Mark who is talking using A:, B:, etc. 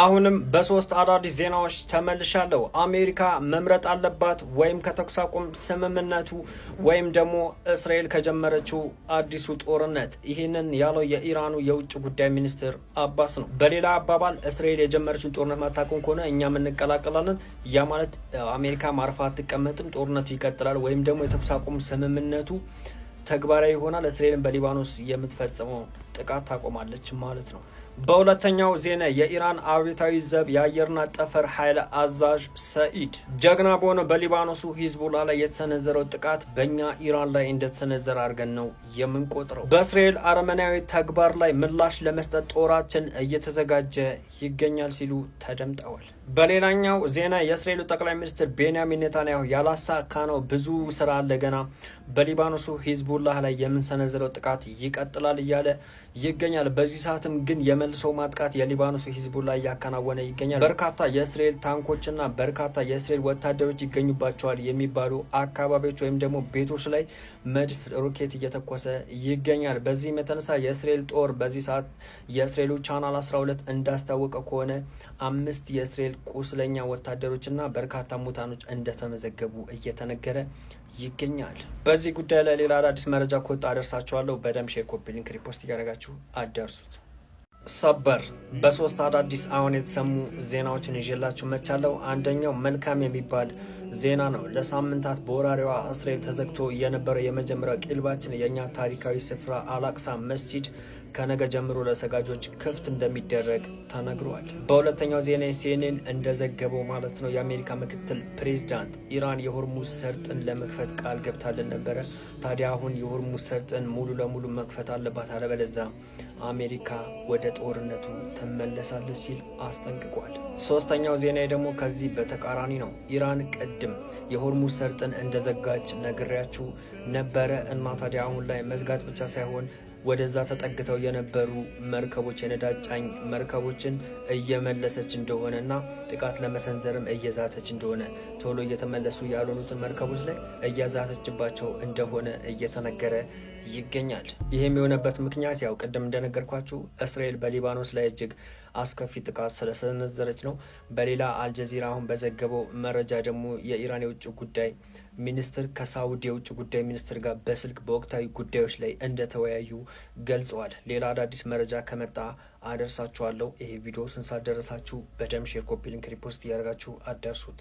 A: አሁንም በሶስት አዳዲስ ዜናዎች ተመልሻለሁ። አሜሪካ መምረጥ አለባት ወይም ከተኩስ አቁም ስምምነቱ ወይም ደግሞ እስራኤል ከጀመረችው አዲሱ ጦርነት። ይህንን ያለው የኢራኑ የውጭ ጉዳይ ሚኒስትር አባስ ነው። በሌላ አባባል እስራኤል የጀመረችውን ጦርነት ማታቆም ከሆነ እኛም እንቀላቀላለን። ያ ማለት አሜሪካ ማርፋ አትቀመጥም፣ ጦርነቱ ይቀጥላል ወይም ደግሞ የተኩስ አቁም ስምምነቱ ተግባራዊ ይሆናል። እስራኤልን በሊባኖስ የምትፈጽመው ጥቃት ታቆማለች ማለት ነው። በሁለተኛው ዜና የኢራን አብዮታዊ ዘብ የአየርና ጠፈር ኃይል አዛዥ ሰኢድ ጀግና በሆነ በሊባኖሱ ሂዝቡላ ላይ የተሰነዘረው ጥቃት በእኛ ኢራን ላይ እንደተሰነዘረ አድርገን ነው የምንቆጥረው። በእስራኤል አረመናዊ ተግባር ላይ ምላሽ ለመስጠት ጦራችን እየተዘጋጀ ይገኛል ሲሉ ተደምጠዋል። በሌላኛው ዜና የእስራኤሉ ጠቅላይ ሚኒስትር ቤንያሚን ኔታንያሁ ያላሳካ ነው ብዙ ስራ አለ ገና፣ በሊባኖሱ ሂዝቡላህ ላይ የምንሰነዝረው ጥቃት ይቀጥላል እያለ ይገኛል። በዚህ ሰዓትም ግን የመልሰው ማጥቃት የሊባኖሱ ሂዝቡላህ እያከናወነ ይገኛል። በርካታ የእስራኤል ታንኮችና በርካታ የእስራኤል ወታደሮች ይገኙባቸዋል የሚባሉ አካባቢዎች ወይም ደግሞ ቤቶች ላይ መድፍ ሮኬት እየተኮሰ ይገኛል። በዚህም የተነሳ የእስራኤል ጦር በዚህ ሰዓት የእስራኤሉ ቻናል 12 እንዳስታወቀ ከሆነ 5 የእስራኤል ቁስለኛ ወታደሮችና በርካታ ሙታኖች እንደተመዘገቡ እየተነገረ ይገኛል። በዚህ ጉዳይ ላይ ሌላ አዳዲስ መረጃ ከወጣ አደርሳችኋለሁ። በደም ሼር፣ ኮፒ ሊንክ፣ ሪፖስት እያደረጋችሁ አዳርሱት። ሰበር በሶስት አዳዲስ አሁን የተሰሙ ዜናዎችን ይዤላችሁ መቻለሁ። አንደኛው መልካም የሚባል ዜና ነው። ለሳምንታት በወራሪዋ እስራኤል ተዘግቶ የነበረው የመጀመሪያው ቂልባችን የእኛ ታሪካዊ ስፍራ አላቅሳ መስጂድ ከነገ ጀምሮ ለሰጋጆች ክፍት እንደሚደረግ ተነግሯል። በሁለተኛው ዜና ሲኤንኤን እንደዘገበው ማለት ነው የአሜሪካ ምክትል ፕሬዚዳንት ኢራን የሆርሙዝ ሰርጥን ለመክፈት ቃል ገብታልን ነበረ። ታዲያ አሁን የሆርሙዝ ሰርጥን ሙሉ ለሙሉ መክፈት አለባት፣ አለበለዚያ አሜሪካ ወደ ጦርነቱ ትመለሳለች ሲል አስጠንቅቋል። ሶስተኛው ዜና ደግሞ ከዚህ በተቃራኒ ነው። ኢራን ቅድም የሆርሙዝ ሰርጥን እንደዘጋች ነግሬያችሁ ነበረ እና ታዲያ አሁን ላይ መዝጋት ብቻ ሳይሆን ወደዛ ተጠግተው የነበሩ መርከቦች የነዳጅ ጫኝ መርከቦችን እየመለሰች እንደሆነና ጥቃት ለመሰንዘርም እየዛተች እንደሆነ ቶሎ እየተመለሱ ያልሆኑትን መርከቦች ላይ እያዛተችባቸው እንደሆነ እየተነገረ ይገኛል። ይህም የሆነበት ምክንያት ያው ቅድም እንደነገርኳችሁ እስራኤል በሊባኖስ ላይ እጅግ አስከፊ ጥቃት ስለሰነዘረች ነው። በሌላ አልጀዚራ አሁን በዘገበው መረጃ ደግሞ የኢራን የውጭ ጉዳይ ሚኒስትር ከሳውዲ የውጭ ጉዳይ ሚኒስትር ጋር በስልክ በወቅታዊ ጉዳዮች ላይ እንደተወያዩ ገልጸዋል። ሌላ አዳዲስ መረጃ ከመጣ አደርሳችኋለሁ። ይሄ ቪዲዮ ስንት ሰዓት ደረሳችሁ? በደም ሼር፣ ኮፒ ሊንክ፣ ሪፖስት እያደረጋችሁ አዳርሱት።